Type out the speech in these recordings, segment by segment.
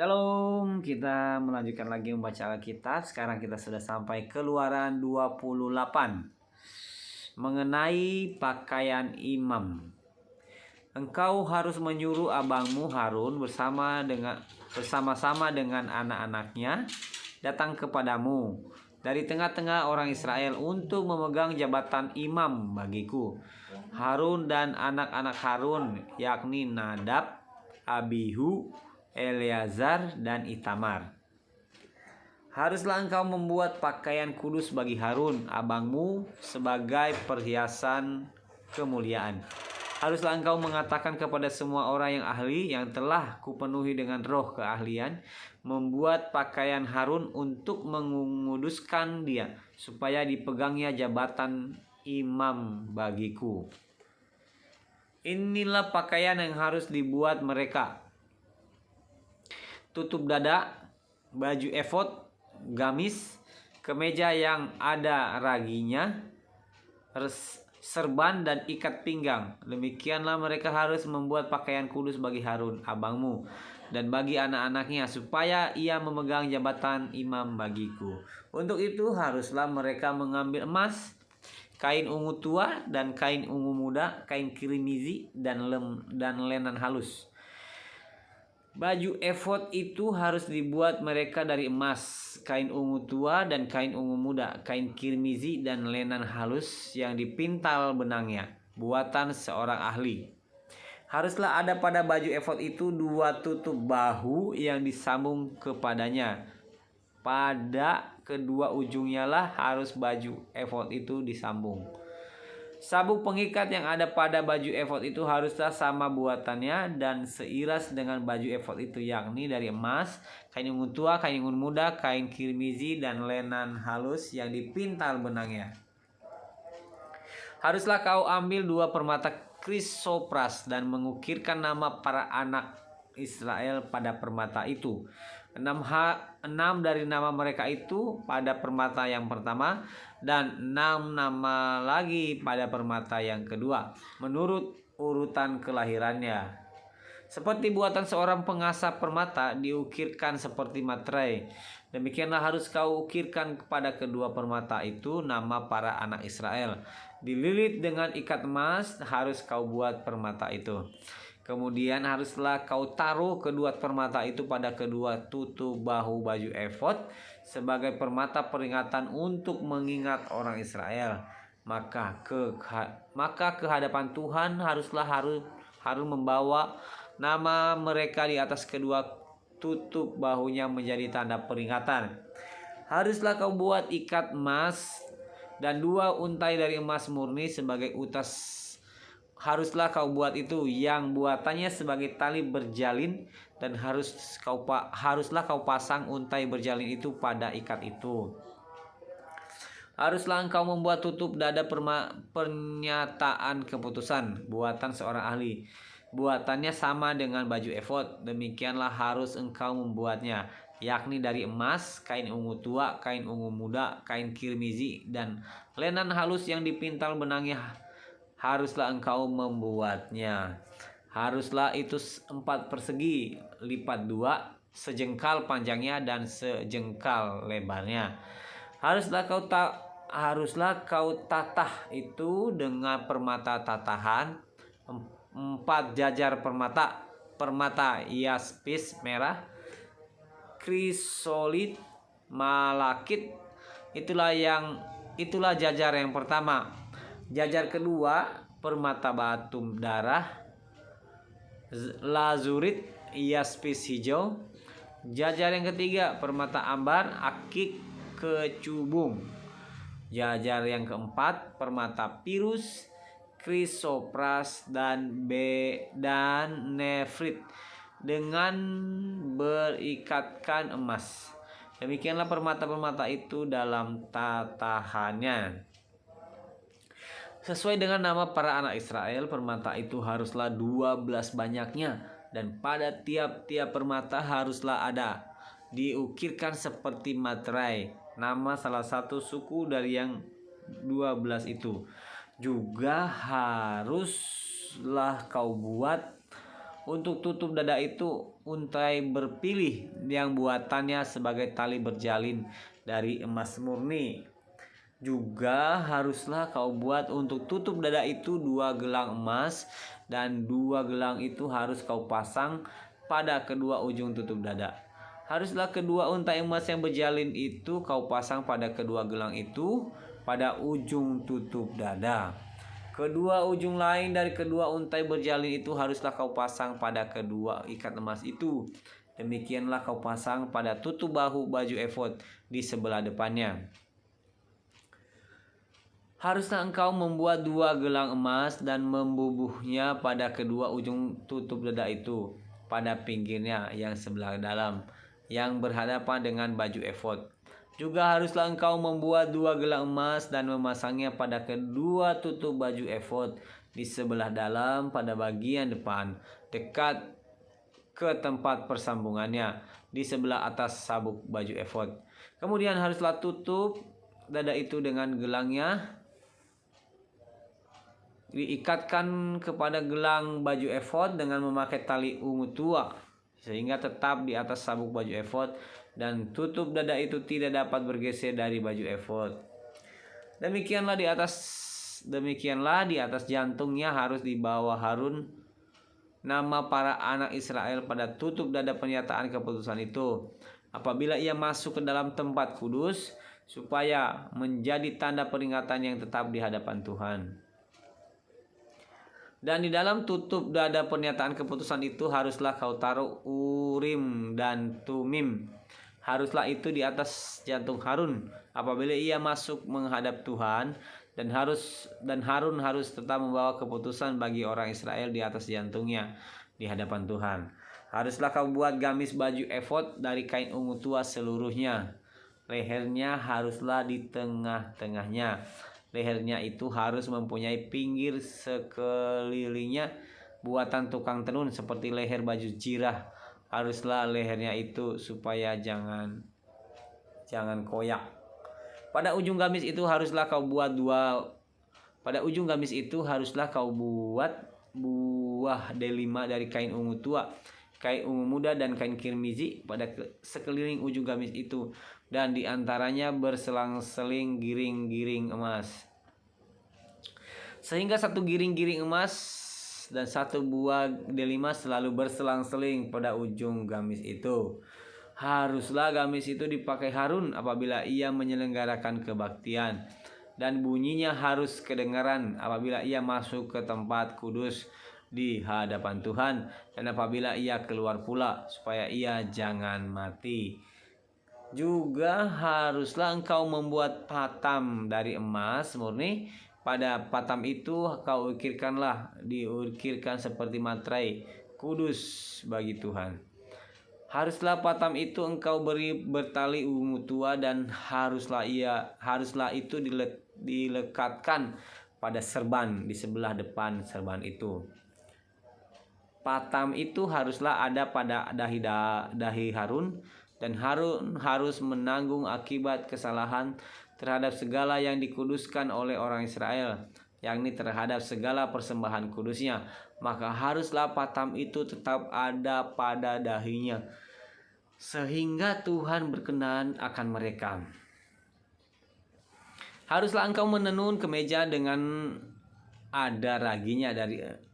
Shalom, kita melanjutkan lagi membaca Alkitab. Sekarang kita sudah sampai Keluaran 28 mengenai pakaian imam. Engkau harus menyuruh abangmu Harun bersama-sama dengan anak-anaknya datang kepadamu dari tengah-tengah orang Israel untuk memegang jabatan imam bagiku. Harun dan anak-anak Harun, yakni Nadab, Abihu, Eleazar, dan Itamar. Haruslah engkau membuat pakaian kudus bagi Harun, abangmu, sebagai perhiasan kemuliaan. Haruslah engkau mengatakan kepada semua orang yang ahli, yang telah kupenuhi dengan roh keahlian, membuat pakaian Harun untuk menguduskan dia, supaya dipegangnya jabatan imam bagiku. Inilah pakaian yang harus dibuat mereka: tutup dada, baju efod, gamis, kemeja yang ada raginya, serban, dan ikat pinggang. Demikianlah mereka harus membuat pakaian kudus bagi Harun, abangmu, dan bagi anak-anaknya, supaya ia memegang jabatan imam bagiku. Untuk itu haruslah mereka mengambil emas, kain ungu tua, dan kain ungu muda, kain kirmizi, dan lenan halus. Baju efod itu harus dibuat mereka dari emas, kain ungu tua, dan kain ungu muda, kain kirmizi, dan lenan halus yang dipintal benangnya, buatan seorang ahli. Haruslah ada pada baju efod itu 2 tutup bahu yang disambung kepadanya. Pada kedua ujungnya lah harus baju efod itu disambung. Sabuk pengikat yang ada pada baju efod itu haruslah sama buatannya dan seiras dengan baju efod itu, yakni dari emas, kain ungu tua, kain ungu muda, kain kirmizi, dan lenan halus yang dipintal benangnya. Haruslah kau ambil 2 permata krisopras dan mengukirkan nama para anak Israel pada permata itu. 6 dari nama mereka itu pada permata yang pertama, dan 6 nama lagi pada permata yang kedua, menurut urutan kelahirannya. Seperti buatan seorang pengasap permata, diukirkan seperti materai. Demikianlah harus kau ukirkan kepada kedua permata itu nama para anak Israel. Dililit dengan ikat emas harus kau buat permata itu. Kemudian haruslah kau taruh kedua permata itu pada kedua tutup bahu baju efod sebagai permata peringatan untuk mengingat orang Israel. Maka ke hadapan Tuhan haruslah Harun membawa nama mereka di atas kedua tutup bahunya menjadi tanda peringatan. Haruslah kau buat ikat emas dan 2 untai dari emas murni sebagai utas. Haruslah kau buat itu, yang buatannya sebagai tali berjalin, dan haruslah kau pasang untai berjalin itu pada ikat itu. Haruslah engkau membuat tutup dada pernyataan keputusan, buatan seorang ahli. Buatannya sama dengan baju efod. Demikianlah harus engkau membuatnya, yakni dari emas, kain ungu tua, kain ungu muda, kain kirmizi, dan lenan halus yang dipintal benangnya. Haruslah engkau membuatnya. Haruslah itu 4 persegi lipat 2, sejengkal panjangnya dan sejengkal lebarnya. Haruslah kau tatah itu dengan permata tatahan, 4 jajar permata yaspis merah, krisolit, malakit. Itulah jajar yang pertama. Jajar kedua, permata batu darah, lazurit, yaspis hijau. Jajar yang ketiga, permata ambar, akik, kecubung. Jajar yang keempat, permata pirus, krisopras, dan nefrit dengan berikatkan emas. Demikianlah permata-permata itu dalam tatahannya. Sesuai dengan nama para anak Israel, permata itu haruslah 12 banyaknya, dan pada tiap-tiap permata haruslah ada diukirkan seperti materai nama salah satu suku dari yang 12 itu. Juga haruslah kau buat Untuk tutup dada itu untai berpilih yang buatannya sebagai tali berjalin dari emas murni. Juga haruslah kau buat untuk tutup dada itu 2 gelang emas, dan 2 gelang itu harus kau pasang pada kedua ujung tutup dada. Haruslah kedua untai emas yang berjalin itu kau pasang pada kedua gelang itu pada ujung tutup dada. Kedua ujung lain dari kedua untai berjalin itu haruslah kau pasang pada kedua ikat emas itu. Demikianlah kau pasang pada tutup bahu baju efod di sebelah depannya. Haruslah engkau membuat 2 gelang emas dan membubuhnya pada kedua ujung tutup dada itu, pada pinggirnya yang sebelah dalam, yang berhadapan dengan baju efod. Juga haruslah engkau membuat 2 gelang emas dan memasangnya pada kedua tutup baju efod di sebelah dalam pada bagian depan, dekat ke tempat persambungannya, di sebelah atas sabuk baju efod. Kemudian haruslah tutup dada itu dengan gelangnya diikatkan kepada gelang baju efod dengan memakai tali ungu tua, sehingga tetap di atas sabuk baju efod, dan tutup dada itu tidak dapat bergeser dari baju efod. Demikianlah di atas jantungnya harus dibawa Harun nama para anak Israel pada tutup dada pernyataan keputusan itu, apabila ia masuk ke dalam tempat kudus, supaya menjadi tanda peringatan yang tetap di hadapan Tuhan. Dan di dalam tutup dada pernyataan keputusan itu haruslah kau taruh Urim dan Tumim. Haruslah itu di atas jantung Harun apabila ia masuk menghadap Tuhan, dan Harun harus tetap membawa keputusan bagi orang Israel di atas jantungnya di hadapan Tuhan. Haruslah kau buat gamis baju efod dari kain ungu tua seluruhnya. Lehernya haruslah di tengah-tengahnya. Lehernya itu harus mempunyai pinggir sekelilingnya buatan tukang tenun seperti leher baju jirah. Haruslah lehernya itu supaya jangan koyak. Pada ujung gamis itu haruslah kau buat buah delima dari kain ungu tua, kain ungu muda, dan kain kirmizi pada sekeliling ujung gamis itu, dan diantaranya berselang-seling giring-giring emas, sehingga satu giring-giring emas dan satu buah delima selalu berselang-seling pada ujung gamis itu. Haruslah gamis itu dipakai Harun apabila ia menyelenggarakan kebaktian, dan bunyinya harus kedengaran apabila ia masuk ke tempat kudus di hadapan Tuhan, dan apabila ia keluar pula, supaya ia jangan mati. Juga haruslah engkau membuat patam dari emas murni. Pada patam itu kau diukirkan seperti materai kudus bagi Tuhan. Haruslah patam itu engkau beri bertali ungu tua, dan haruslah itu dilekatkan pada serban di sebelah depan serban itu. Patam itu haruslah ada pada dahi Harun, dan Harun harus menanggung akibat kesalahan terhadap segala yang dikuduskan oleh orang Israel, yakni terhadap segala persembahan kudusnya. Maka haruslah patam itu tetap ada pada dahinya, sehingga Tuhan berkenan akan mereka. Haruslah engkau menenun kemeja dengan ada raginya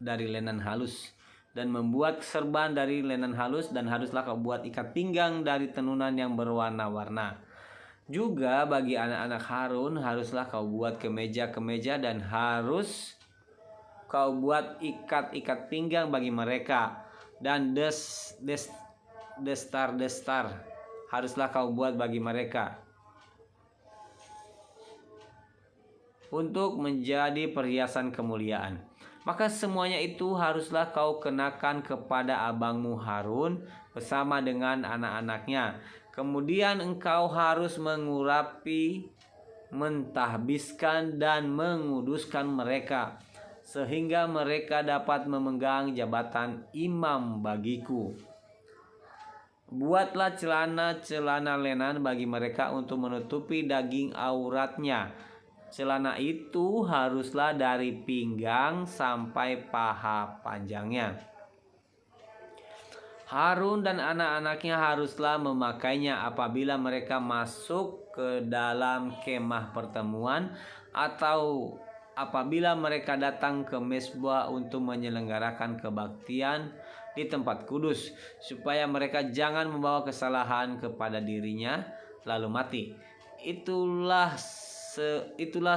dari lenan halus, dan membuat serban dari lenan halus, dan haruslah kau buat ikat pinggang dari tenunan yang berwarna-warna. Juga bagi anak-anak Harun haruslah kau buat kemeja-kemeja, dan harus kau buat ikat-ikat pinggang bagi mereka, dan destar-destar haruslah kau buat bagi mereka untuk menjadi perhiasan kemuliaan. Maka semuanya itu haruslah kau kenakan kepada abangmu Harun bersama dengan anak-anaknya. Kemudian engkau harus mengurapi, mentahbiskan, dan menguduskan mereka, sehingga mereka dapat memegang jabatan imam bagiku. Buatlah celana lenan bagi mereka untuk menutupi daging auratnya. Celana itu haruslah dari pinggang sampai paha panjangnya. Harun dan anak-anaknya haruslah memakainya apabila mereka masuk ke dalam kemah pertemuan atau apabila mereka datang ke mezbah untuk menyelenggarakan kebaktian di tempat kudus, supaya mereka jangan membawa kesalahan kepada dirinya lalu mati. Itulah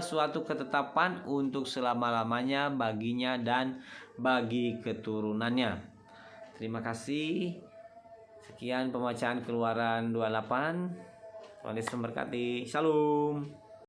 suatu ketetapan untuk selama-lamanya baginya dan bagi keturunannya. Terima kasih. Sekian pembacaan Keluaran 28. Tuhan Yesus memberkati. Shalom.